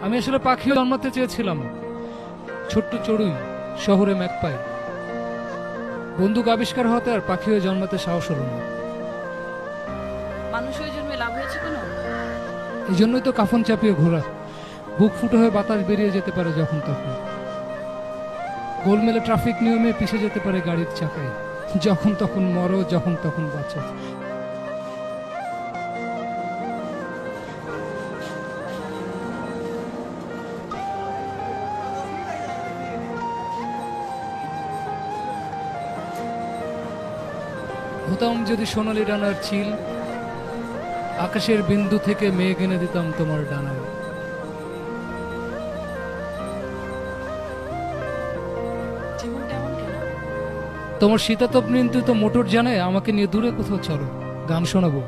আমি আসলে পাখিও জন্মাতে চেয়েছিলাম, ছোট্ট চড়ুই শহরে ম্যাকপাই। বন্দুক আবিষ্কার হতে আর পাখি হয়ে জন্মাতে সাহস হলো না। মানুষ হয়ে জন্মে লাভ হয়েছে কোনো? এই জন্যই তো কাফন চাপিয়ে ঘোরা, বুক ফুটো হয়ে বাতাস বেরিয়ে যেতে পারে যখন তখন। গোলমেলে ট্রাফিক নিয়মে পিষে যেতে পারে গাড়ির চাকায়, যখন তখন মরো, যখন তখন বাঁচো। হতাম যদি সোনালি ডানার চিল, আকাশের বিন্দু থেকে মেঘ এনে দিতাম তোমার ডানায়। জীবনটা এমন কেন? তোমার শীতাতপ নিয়ন্ত্রিত মোটর জানে আমাকে নিয়ে দূরে কোথাও চলো, গান শোনাবো।